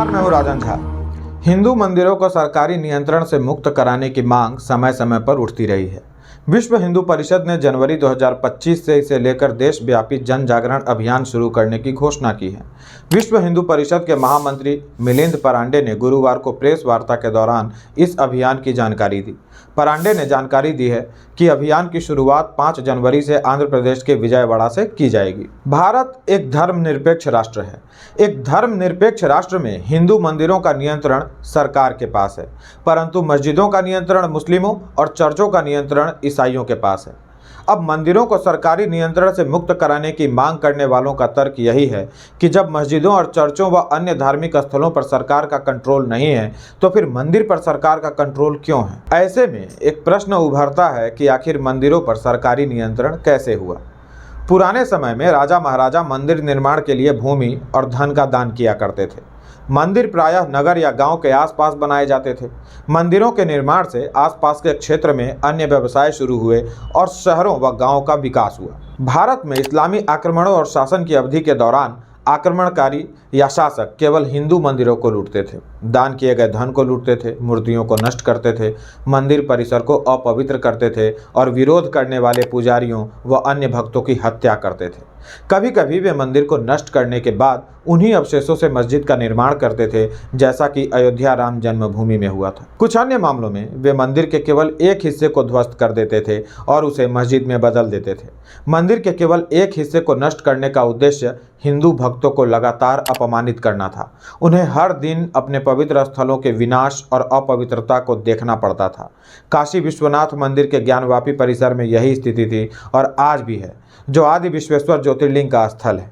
नमस्कार, मैं हूं राजन झा। हिंदू मंदिरों को सरकारी नियंत्रण से मुक्त कराने की मांग समय समय पर उठती रही है। विश्व हिंदू परिषद ने जनवरी 2025 से इसे लेकर देशव्यापी जन जागरण अभियान शुरू करने की घोषणा की है। विश्व हिंदू परिषद के महामंत्री मिलिंद परांडे ने गुरुवार को प्रेस वार्ता के दौरान इस अभियान की जानकारी दी। परांडे ने जानकारी दी है कि अभियान की शुरुआत 5 जनवरी से आंध्र प्रदेश के विजयवाड़ा से की जाएगी। भारत एक धर्मनिरपेक्ष राष्ट्र है। एक धर्मनिरपेक्ष राष्ट्र में हिंदू मंदिरों का नियंत्रण सरकार के पास है, परंतु मस्जिदों का नियंत्रण मुस्लिमों और चर्चों का नियंत्रण ईसाइयों के पास है। अब मंदिरों को सरकारी नियंत्रण से मुक्त कराने की मांग करने वालों का तर्क यही है कि जब मस्जिदों और चर्चों व अन्य धार्मिक स्थलों पर सरकार का कंट्रोल नहीं है, तो फिर मंदिर पर सरकार का कंट्रोल क्यों है। ऐसे में एक प्रश्न उभरता है कि आखिर मंदिरों पर सरकारी नियंत्रण कैसे हुआ। पुराने समय में राजा महाराजा मंदिर निर्माण के लिए भूमि और धन का दान किया करते थे। मंदिर प्रायः नगर या गांव के आसपास बनाए जाते थे। मंदिरों के निर्माण से आसपास के क्षेत्र में अन्य व्यवसाय शुरू हुए और शहरों व गांवों का विकास हुआ। भारत में इस्लामी आक्रमणों और शासन की अवधि के दौरान आक्रमणकारी या शासक केवल हिंदू मंदिरों को लूटते थे, दान किए गए धन को लूटते थे, मूर्तियों को नष्ट करते थे, मंदिर परिसर को अपवित्र करते थे और विरोध करने वाले पुजारियों व अन्य भक्तों की हत्या करते थे। कभी कभी वे मंदिर को नष्ट करने के बाद उन्हीं अवशेषों से मस्जिद का निर्माण करते थे, जैसा कि अयोध्या राम जन्मभूमि में हुआ था। कुछ अन्य मामलों में वे मंदिर के केवल एक हिस्से को ध्वस्त कर देते थे और उसे मस्जिद में बदल देते थे। मंदिर के केवल एक हिस्से को नष्ट करने का उद्देश्य हिंदू भक्तों को लगातार अपमानित करना था। उन्हें हर दिन अपने पवित्र स्थलों के विनाश और अपवित्रता को देखना पड़ता था। काशी विश्वनाथ मंदिर के ज्ञानवापी परिसर में यही स्थिति थी और आज भी है, जो आदि विश्वेश्वर ज्योतिर्लिंग का स्थल है।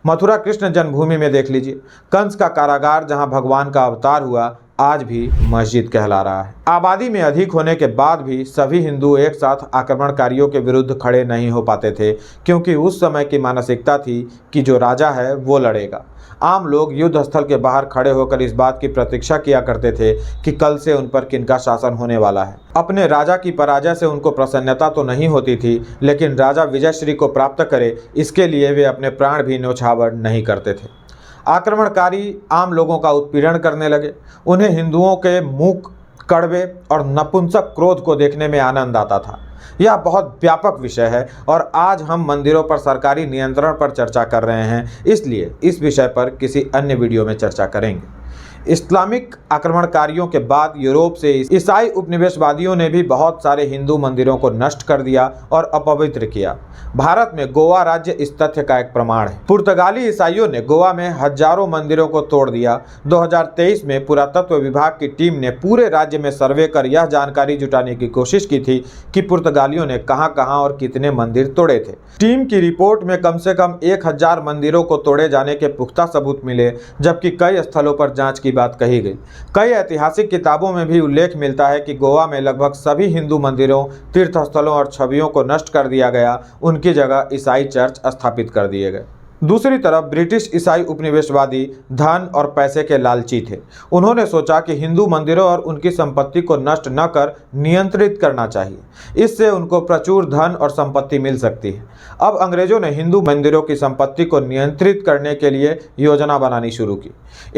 मथुरा कृष्ण जन्मभूमि में देख लीजिए, कंस का कारागार जहां भगवान का अवतार हुआ, आज भी मस्जिद कहला रहा है। आबादी में अधिक होने के बाद भी सभी हिंदू एक साथ आक्रमणकारियों के विरुद्ध खड़े नहीं हो पाते थे, क्योंकि उस समय की मानसिकता थी कि जो राजा है वो लड़ेगा। आम लोग युद्ध स्थल के बाहर खड़े होकर इस बात की प्रतीक्षा किया करते थे कि कल से उन पर किनका शासन होने वाला है। अपने राजा की पराजय से उनको प्रसन्नता तो नहीं होती थी, लेकिन राजा विजयश्री को प्राप्त करे, इसके लिए वे अपने प्राण भी न्यौछावर नहीं करते थे। आक्रमणकारी आम लोगों का उत्पीड़न करने लगे। उन्हें हिंदुओं के मूक, कड़वे और नपुंसक क्रोध को देखने में आनंद आता था। यह बहुत व्यापक विषय है और आज हम मंदिरों पर सरकारी नियंत्रण पर चर्चा कर रहे हैं, इसलिए इस विषय पर किसी अन्य वीडियो में चर्चा करेंगे। इस्लामिक आक्रमणकारियों के बाद यूरोप से ईसाई उपनिवेशवादियों ने भी बहुत सारे हिंदू मंदिरों को नष्ट कर दिया और अपवित्र किया। भारत में गोवा राज्य इस तथ्य का एक प्रमाण है। पुर्तगाली ईसाइयों ने गोवा में हजारों मंदिरों को तोड़ दिया। 2023 में पुरातत्व विभाग की टीम ने पूरे राज्य में सर्वे कर यह जानकारी जुटाने की कोशिश की थी कि पुर्तगालियों ने कहां-कहां और कितने मंदिर तोड़े थे। टीम की रिपोर्ट में कम से कम 1000 मंदिरों को तोड़े जाने के पुख्ता सबूत मिले, जबकि कई स्थलों पर जांच की बात कही गई। कई ऐतिहासिक किताबों में भी उल्लेख मिलता है कि गोवा में लगभग सभी हिंदू मंदिरों, तीर्थस्थलों और छवियों को नष्ट कर दिया गया। उनकी जगह ईसाई चर्च स्थापित कर दिए गए। दूसरी तरफ ब्रिटिश ईसाई उपनिवेशवादी धन और पैसे के लालची थे। उन्होंने सोचा कि हिंदू मंदिरों और उनकी संपत्ति को नष्ट न कर नियंत्रित करना चाहिए। इससे उनको प्रचुर धन और संपत्ति मिल सकती है। अब अंग्रेजों ने हिंदू मंदिरों की संपत्ति को नियंत्रित करने के लिए योजना बनानी शुरू की।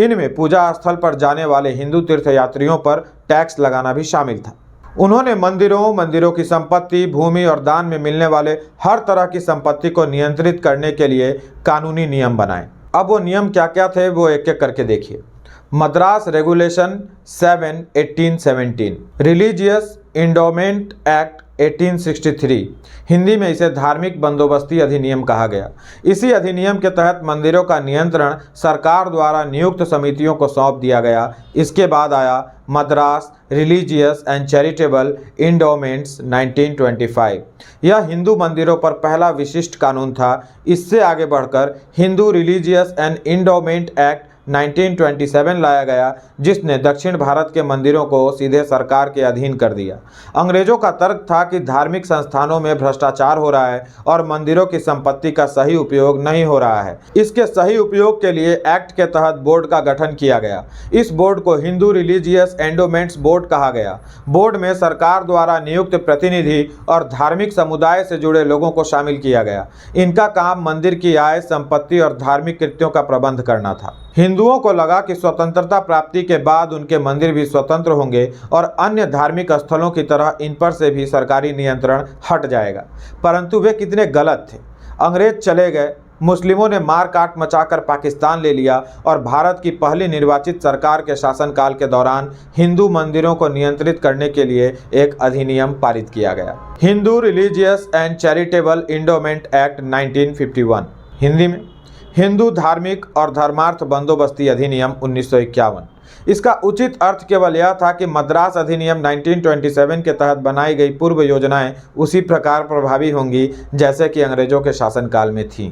इनमें पूजा स्थल पर जाने वाले हिंदू तीर्थयात्रियों पर टैक्स लगाना भी शामिल था। उन्होंने मंदिरों की संपत्ति, भूमि और दान में मिलने वाले हर तरह की संपत्ति को नियंत्रित करने के लिए कानूनी नियम बनाए। अब वो नियम क्या क्या थे वो एक एक करके देखिए। Madras regulation 7 1817, religious endowment act 1863, Hindi में इसे धार्मिक बंदोबस्ती अधिनियम कहा गया। इसी अधिनियम के तहत मंदिरों का नियंत्रण सरकार द्वारा नियुक्त समितियों को सौंप दिया गया। इसके बाद आया मद्रास रिलीजियस एंड चैरिटेबल इंडोमेंट्स 1925। यह हिंदू मंदिरों पर पहला विशिष्ट कानून था। इससे आगे बढ़कर Hindu religious and endowment act 1927 लाया गया, जिसने दक्षिण भारत के मंदिरों को सीधे सरकार के अधीन कर दिया। अंग्रेजों का तर्क था कि धार्मिक संस्थानों में भ्रष्टाचार हो रहा है और मंदिरों की संपत्ति का सही उपयोग नहीं हो रहा है। इसके सही उपयोग के लिए एक्ट के तहत बोर्ड का गठन किया गया। इस बोर्ड को हिंदू रिलीजियस एंडोमेंट्स बोर्ड कहा गया। बोर्ड में सरकार द्वारा नियुक्त प्रतिनिधि और धार्मिक समुदाय से जुड़े लोगों को शामिल किया गया। इनका काम मंदिर की आय, संपत्ति और धार्मिक कृत्यों का प्रबंध करना था। हिंदुओं को लगा कि स्वतंत्रता प्राप्ति के बाद उनके मंदिर भी स्वतंत्र होंगे और अन्य धार्मिक स्थलों की तरह इन पर से भी सरकारी नियंत्रण हट जाएगा, परंतु वे कितने गलत थे। अंग्रेज चले गए, मुस्लिमों ने मार काट मचाकर पाकिस्तान ले लिया और भारत की पहली निर्वाचित सरकार के शासनकाल के दौरान हिंदू मंदिरों को नियंत्रित करने के लिए एक अधिनियम पारित किया गया, Hindu religious and charitable endowment act 1951, Hindi में हिंदू धार्मिक और धर्मार्थ बंदोबस्ती अधिनियम 1951। इसका उचित अर्थ केवल यह था कि मद्रास अधिनियम 1927 के तहत बनाई गई पूर्व योजनाएं उसी प्रकार प्रभावी होंगी जैसे कि अंग्रेजों के शासनकाल में थीं।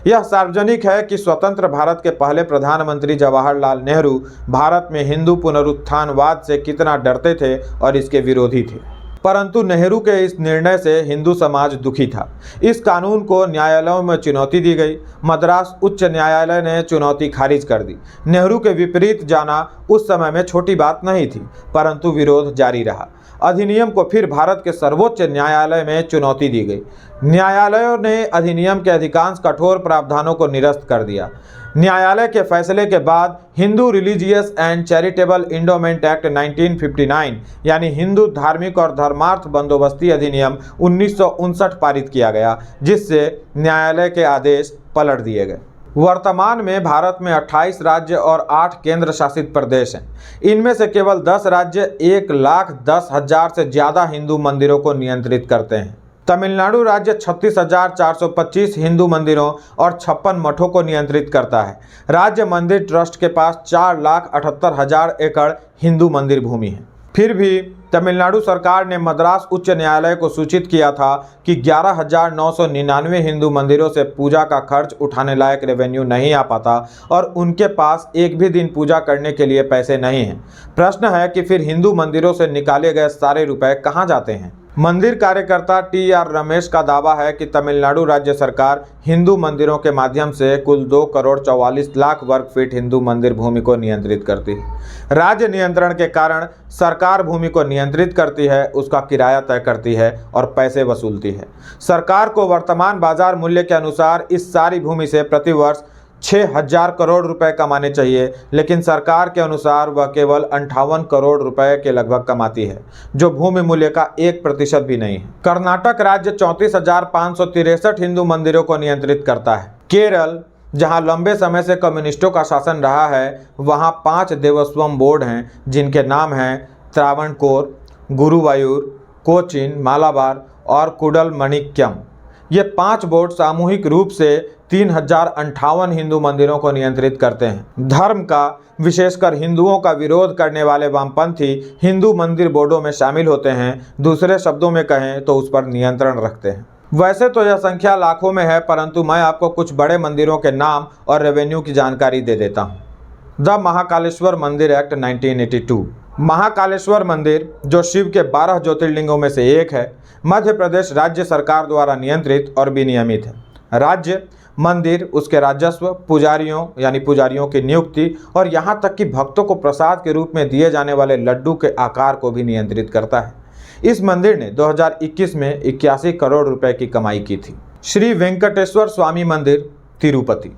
यह सार्वजनिक है कि स्वतंत्र भारत के पहले प्रधानमंत्री जवाहरलाल नेहरू भारत में हिंदू पुनरुत्थानवाद से कितना डरते थे और इसके विरोधी थे, परंतु नेहरू के इस निर्णय से हिंदू समाज दुखी था। इस कानून को न्यायालयों में चुनौती दी गई। मद्रास उच्च न्यायालय ने चुनौती खारिज कर दी। नेहरू के विपरीत जाना उस समय में छोटी बात नहीं थी, परंतु विरोध जारी रहा। अधिनियम को फिर भारत के सर्वोच्च न्यायालय में चुनौती दी गई। न्यायालयों ने अधिनियम के अधिकांश कठोर प्रावधानों को निरस्त कर दिया। न्यायालय के फैसले के बाद Hindu religious and charitable endowment act 1959 यानी हिंदू धार्मिक और धर्मार्थ बंदोबस्ती अधिनियम 1959 पारित किया गया, जिससे न्यायालय के आदेश पलट दिए गए। वर्तमान में भारत में 28 राज्य और 8 केंद्र शासित प्रदेश हैं। इनमें से केवल 10 राज्य 1,10,000 से ज़्यादा हिंदू मंदिरों को नियंत्रित करते हैं। तमिलनाडु राज्य 36,425 हिंदू मंदिरों और 56 मठों को नियंत्रित करता है। राज्य मंदिर ट्रस्ट के पास 4,78,000 एकड़ हिंदू मंदिर भूमि है। फिर भी तमिलनाडु सरकार ने मद्रास उच्च न्यायालय को सूचित किया था कि 11,999 हिंदू मंदिरों से पूजा का खर्च उठाने लायक रेवेन्यू नहीं आ पाता और उनके पास एक भी दिन पूजा करने के लिए पैसे नहीं हैं। प्रश्न है कि फिर हिंदू मंदिरों से निकाले गए सारे रुपए कहाँ जाते हैं? मंदिर कार्यकर्ता TR रमेश का दावा है कि तमिलनाडु राज्य सरकार हिंदू मंदिरों के माध्यम से कुल 2,44,00,000 वर्ग फीट हिंदू मंदिर भूमि को नियंत्रित करती है। राज्य नियंत्रण के कारण सरकार भूमि को नियंत्रित करती है, उसका किराया तय करती है और पैसे वसूलती है। सरकार को वर्तमान बाजार मूल्य के अनुसार इस सारी भूमि से प्रतिवर्ष 6,000 करोड़ रुपए कमाने चाहिए, लेकिन सरकार के अनुसार वह केवल 58 करोड़ रुपए के लगभग कमाती है, जो भूमि मूल्य का 1% भी नहीं है। कर्नाटक राज्य 34,563 हिंदू मंदिरों को नियंत्रित करता है। केरल, जहां लंबे समय से कम्युनिस्टों का शासन रहा है, वहां 5 देवस्थम बोर्ड हैं, जिनके नाम हैं त्रावणकोर, गुरुवायूर, कोचीन, मालाबार और कुडलमणिक्यम। ये 5 बोर्ड सामूहिक रूप से 3,058 हिंदू मंदिरों को नियंत्रित करते हैं। धर्म का, विशेषकर हिंदुओं का विरोध करने वाले वामपंथी हिंदू मंदिर बोर्डों में शामिल होते हैं। दूसरे शब्दों में कहें तो उस पर नियंत्रण रखते हैं। वैसे तो यह संख्या लाखों में है, परंतु मैं आपको कुछ बड़े मंदिरों के नाम और रेवेन्यू की जानकारी दे देता हूँ। द महाकालेश्वर मंदिर एक्ट 1982। महाकालेश्वर मंदिर, जो शिव के 12 ज्योतिर्लिंगों में से एक है, मध्य प्रदेश राज्य सरकार द्वारा नियंत्रित और विनियमित है। राज्य मंदिर उसके राजस्व, पुजारियों की नियुक्ति और यहाँ तक कि भक्तों को प्रसाद के रूप में दिए जाने वाले लड्डू के आकार को भी नियंत्रित करता है। इस मंदिर ने 2021 में 81 करोड़ रुपए की कमाई की थी। श्री वेंकटेश्वर स्वामी मंदिर, तिरुपति।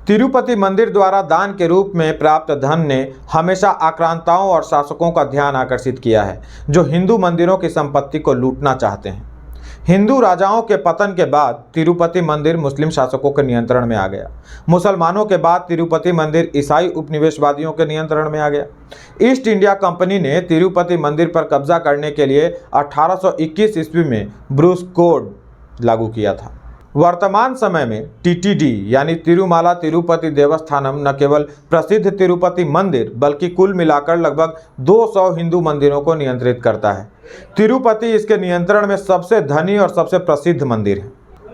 तिरुपति मंदिर द्वारा दान के रूप में प्राप्त धन ने हमेशा आक्रांताओं और शासकों का ध्यान आकर्षित किया है, जो हिंदू मंदिरों की संपत्ति को लूटना चाहते हैं। हिंदू राजाओं के पतन के बाद तिरुपति मंदिर मुस्लिम शासकों के नियंत्रण में आ गया। मुसलमानों के बाद तिरुपति मंदिर ईसाई उपनिवेशवादियों के नियंत्रण में आ गया। ईस्ट इंडिया कंपनी ने तिरुपति मंदिर पर कब्जा करने के लिए 1821 ईस्वी में ब्रूस कोड लागू किया था। वर्तमान समय में TTD यानी तिरुमाला तिरुपति देवस्थानम न केवल प्रसिद्ध तिरुपति मंदिर बल्कि कुल मिलाकर लगभग 200 हिंदू मंदिरों को नियंत्रित करता है। तिरुपति इसके नियंत्रण में सबसे धनी और सबसे प्रसिद्ध मंदिर है।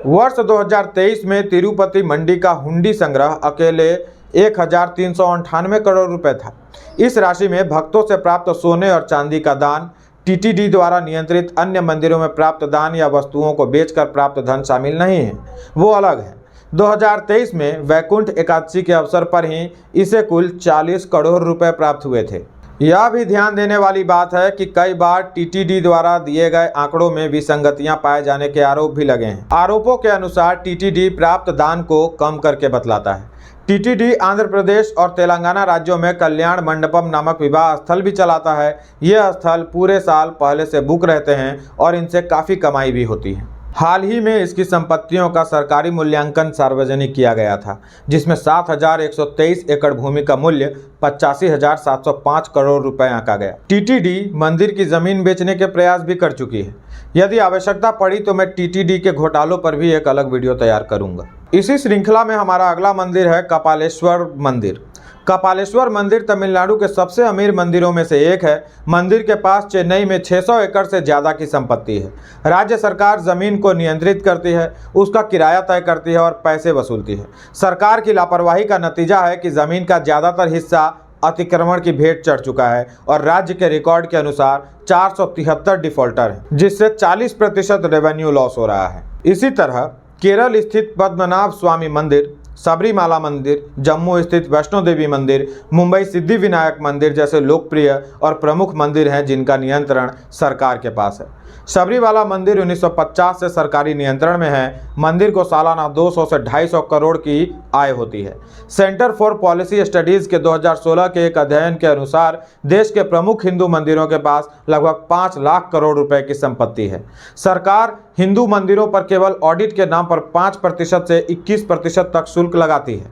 वर्ष 2023 में तिरुपति मंडी का हुंडी संग्रह अकेले 1,398 करोड़ रुपए था। इस राशि में भक्तों से प्राप्त सोने और चांदी का दान, TTD द्वारा नियंत्रित अन्य मंदिरों में प्राप्त दान या वस्तुओं को बेचकर प्राप्त धन शामिल नहीं है, वो अलग है। 2023 में वैकुंठ एकादशी के अवसर पर ही इसे कुल 40 करोड़ रुपए प्राप्त हुए थे। यह भी ध्यान देने वाली बात है कि कई बार TTD द्वारा दिए गए आंकड़ों में विसंगतियां पाए जाने के आरोप भी लगे हैं। आरोपों के अनुसार TTD प्राप्त दान को कम करके बतलाता है। टीटीडी आंध्र प्रदेश और तेलंगाना राज्यों में कल्याण मंडपम नामक विवाह स्थल भी चलाता है। यह स्थल पूरे साल पहले से बुक रहते हैं और इनसे काफ़ी कमाई भी होती है। हाल ही में इसकी संपत्तियों का सरकारी मूल्यांकन सार्वजनिक किया गया था, जिसमें 7,123 एकड़ भूमि का मूल्य 85,705 करोड़ रुपए आंका गया। टीटीडी मंदिर की जमीन बेचने के प्रयास भी कर चुकी है। यदि आवश्यकता पड़ी तो मैं टीटीडी के घोटालों पर भी एक अलग वीडियो तैयार करूंगा। इसी श्रृंखला में हमारा अगला मंदिर है कपालेश्वर मंदिर। कपालेश्वर मंदिर तमिलनाडु के सबसे अमीर मंदिरों में से एक है। मंदिर के पास चेन्नई में 600 एकड़ से ज़्यादा की संपत्ति है। राज्य सरकार ज़मीन को नियंत्रित करती है, उसका किराया तय करती है और पैसे वसूलती है। सरकार की लापरवाही का नतीजा है कि ज़मीन का ज़्यादातर हिस्सा अतिक्रमण की भेंट चढ़ चुका है और राज्य के रिकॉर्ड के अनुसार 473 डिफॉल्टर हैं, जिससे 40% रेवेन्यू लॉस हो रहा है। इसी तरह केरल स्थित पद्मनाभ स्वामी मंदिर, सबरीमाला मंदिर, जम्मू स्थित वैष्णो देवी मंदिर, मुंबई सिद्धि विनायक मंदिर जैसे लोकप्रिय और प्रमुख मंदिर हैं जिनका नियंत्रण सरकार के पास है। सबरीमाला मंदिर 1950 से सरकारी नियंत्रण में है। मंदिर को सालाना 200 से 250 करोड़ की आय होती है। सेंटर फॉर पॉलिसी स्टडीज़ के 2016 के एक अध्ययन के अनुसार देश के प्रमुख हिंदू मंदिरों के पास लगभग 5 लाख करोड़ रुपए की संपत्ति है। सरकार हिंदू मंदिरों पर केवल ऑडिट के नाम पर 5% से 21% तक शुल्क लगाती है।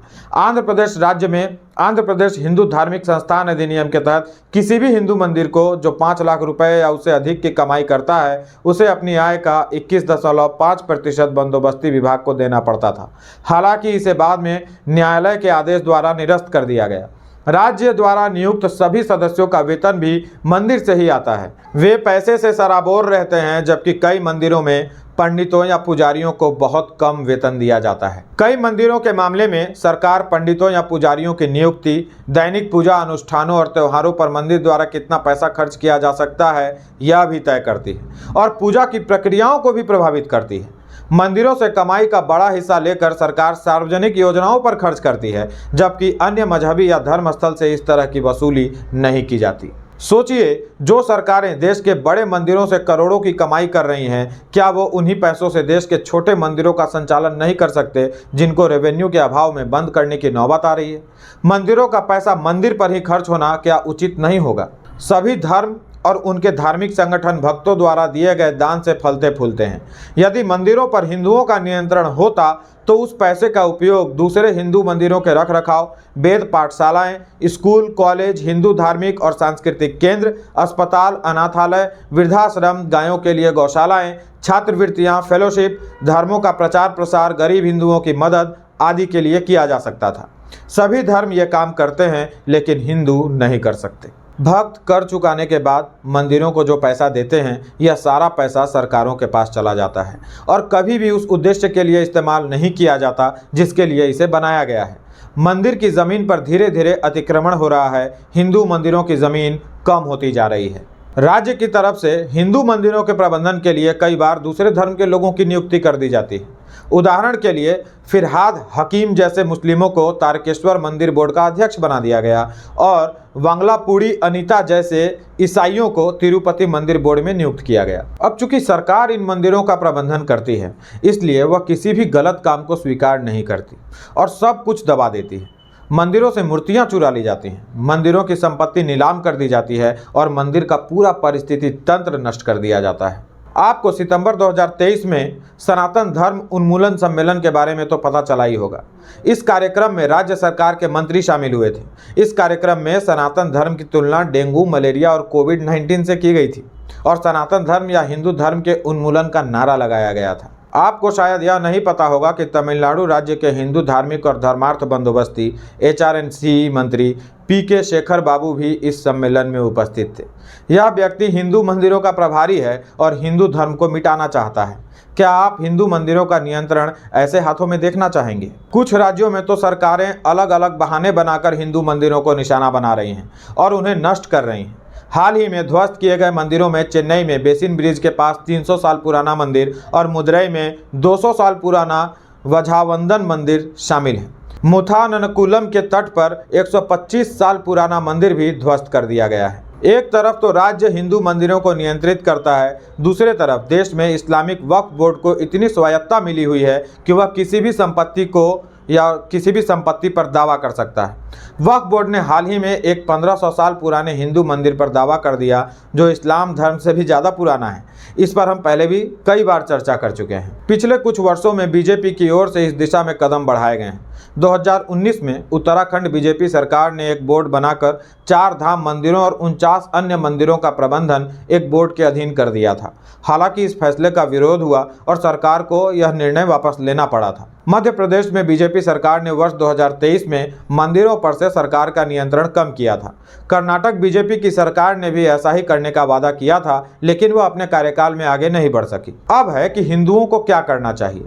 आंध्र प्रदेश हिंदू धार्मिक संस्थान अधिनियम के तहत किसी भी हिंदू मंदिर को जो 5 लाख रुपए या उससे अधिक की कमाई करता है उसे अपनी आय का 21.5% बंदोबस्ती विभाग को देना पड़ता था। हालांकि इसे बाद में न्यायालय के आदेश द्वारा निरस्त कर दिया गया। राज्य द्वारा नियुक्त सभी सदस्यों का वेतन भी मंदिर से ही आता है। वे पैसे से सराबोर रहते हैं, जबकि कई मंदिरों में पंडितों या पुजारियों को बहुत कम वेतन दिया जाता है। कई मंदिरों के मामले में सरकार पंडितों या पुजारियों की नियुक्ति, दैनिक पूजा अनुष्ठानों और त्योहारों पर मंदिर द्वारा कितना पैसा खर्च किया जा सकता है यह भी तय करती है और पूजा की प्रक्रियाओं को भी प्रभावित करती है। मंदिरों से कमाई का बड़ा हिस्सा लेकर सरकार सार्वजनिक योजनाओं पर खर्च करती है, जबकि अन्य मजहबी या धर्म स्थल से इस तरह की वसूली नहीं की जाती। सोचिए, जो सरकारें देश के बड़े मंदिरों से करोड़ों की कमाई कर रही हैं, क्या वो उन्हीं पैसों से देश के छोटे मंदिरों का संचालन नहीं कर सकते, जिनको रेवेन्यू के अभाव में बंद करने की नौबत आ रही है? मंदिरों का पैसा मंदिर पर ही खर्च होना क्या उचित नहीं होगा? सभी धर्म और उनके धार्मिक संगठन भक्तों द्वारा दिए गए दान से फलते फूलते हैं। यदि मंदिरों पर हिंदुओं का नियंत्रण होता तो उस पैसे का उपयोग दूसरे हिंदू मंदिरों के रखरखाव, वेद पाठशालाएं, स्कूल, कॉलेज, हिंदू धार्मिक और सांस्कृतिक केंद्र, अस्पताल, अनाथालय, वृद्धाश्रम, गायों के लिए गौशालाएं, छात्रवृत्तियां, फेलोशिप, धर्मों का प्रचार प्रसार, गरीब हिंदुओं की मदद आदि के लिए किया जा सकता था। सभी धर्म ये काम करते हैं, लेकिन हिंदू नहीं कर सकते। भक्त कर चुकाने के बाद मंदिरों को जो पैसा देते हैं, यह सारा पैसा सरकारों के पास चला जाता है और कभी भी उस उद्देश्य के लिए इस्तेमाल नहीं किया जाता जिसके लिए इसे बनाया गया है। मंदिर की ज़मीन पर धीरे धीरे अतिक्रमण हो रहा है। हिंदू मंदिरों की ज़मीन कम होती जा रही है। राज्य की तरफ से हिंदू मंदिरों के प्रबंधन के लिए कई बार दूसरे धर्म के लोगों की नियुक्ति कर दी जाती है। उदाहरण के लिए फिरहाद हकीम जैसे मुस्लिमों को तारकेश्वर मंदिर बोर्ड का अध्यक्ष बना दिया गया और वांगलापुड़ी अनीता जैसे ईसाइयों को तिरुपति मंदिर बोर्ड में नियुक्त किया गया। अब चूंकि सरकार इन मंदिरों का प्रबंधन करती है, इसलिए वह किसी भी गलत काम को स्वीकार नहीं करती और सब कुछ दबा देती है। मंदिरों से मूर्तियां चुरा ली जाती हैं, मंदिरों की संपत्ति नीलाम कर दी जाती है और मंदिर का पूरा परिस्थिति तंत्र नष्ट कर दिया जाता है। आपको सितंबर 2023 में सनातन धर्म उन्मूलन सम्मेलन के बारे में तो पता चला ही होगा। इस कार्यक्रम में राज्य सरकार के मंत्री शामिल हुए थे। इस कार्यक्रम में सनातन धर्म की तुलना डेंगू, मलेरिया और कोविड-19 से की गई थी और सनातन धर्म या हिंदू धर्म के उन्मूलन का नारा लगाया गया था। आपको शायद यह नहीं पता होगा कि तमिलनाडु राज्य के हिंदू धार्मिक और धर्मार्थ बंदोबस्ती HRNC मंत्री PK शेखर बाबू भी इस सम्मेलन में उपस्थित थे। यह व्यक्ति हिंदू मंदिरों का प्रभारी है और हिंदू धर्म को मिटाना चाहता है। क्या आप हिंदू मंदिरों का नियंत्रण ऐसे हाथों में देखना चाहेंगे? कुछ राज्यों में तो सरकारें अलग अलग बहाने बनाकर हिंदू मंदिरों को निशाना बना रही हैं और उन्हें नष्ट कर रही हैं। हाल ही में ध्वस्त किए गए मंदिरों में चेन्नई में बेसिन ब्रिज के पास 300 साल पुराना मंदिर और मदुरई में 200 साल पुराना वझावंदन मंदिर शामिल है। मुथानकुलम के तट पर 125 साल पुराना मंदिर भी ध्वस्त कर दिया गया है। एक तरफ तो राज्य हिंदू मंदिरों को नियंत्रित करता है, दूसरे तरफ देश में इस्लामिक वक्फ बोर्ड को इतनी स्वायत्तता मिली हुई है कि वह किसी भी संपत्ति को या किसी भी संपत्ति पर दावा कर सकता है। वक्फ बोर्ड ने हाल ही में एक 1500 साल पुराने हिंदू मंदिर पर दावा कर दिया जो इस्लाम धर्म से भी ज़्यादा पुराना है। इस पर हम पहले भी कई बार चर्चा कर चुके हैं। पिछले कुछ वर्षों में बीजेपी की ओर से इस दिशा में कदम बढ़ाए गए हैं। 2019 में उत्तराखंड बीजेपी सरकार ने एक बोर्ड बनाकर 4 धाम मंदिरों और 49 अन्य मंदिरों का प्रबंधन एक बोर्ड के अधीन कर दिया था। हालांकि इस फैसले का विरोध हुआ और सरकार को यह निर्णय वापस लेना पड़ा था। मध्य प्रदेश में बीजेपी सरकार ने वर्ष 2023 में मंदिरों पर से सरकार का नियंत्रण कम किया था। कर्नाटक बीजेपी की सरकार ने भी ऐसा ही करने का वादा किया था, लेकिन वह अपने कार्यकाल में आगे नहीं बढ़ सकी। अब है कि हिंदुओं को क्या करना चाहिए।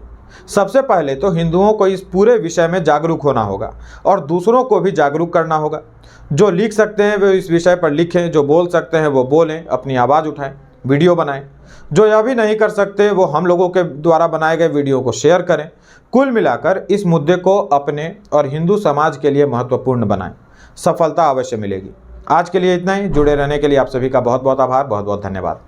सबसे पहले तो हिंदुओं को इस पूरे विषय में जागरूक होना होगा और दूसरों को भी जागरूक करना होगा। जो लिख सकते हैं वे इस विषय पर लिखें, जो बोल सकते हैं वो बोलें, अपनी आवाज़ उठाएं, वीडियो बनाएं। जो यह भी नहीं कर सकते वो हम लोगों के द्वारा बनाए गए वीडियो को शेयर करें। कुल मिलाकर इस मुद्दे को अपने और हिंदू समाज के लिए महत्वपूर्ण बनाएं। सफलता अवश्य मिलेगी। आज के लिए इतना ही। जुड़े रहने के लिए आप सभी का बहुत बहुत आभार, बहुत बहुत धन्यवाद।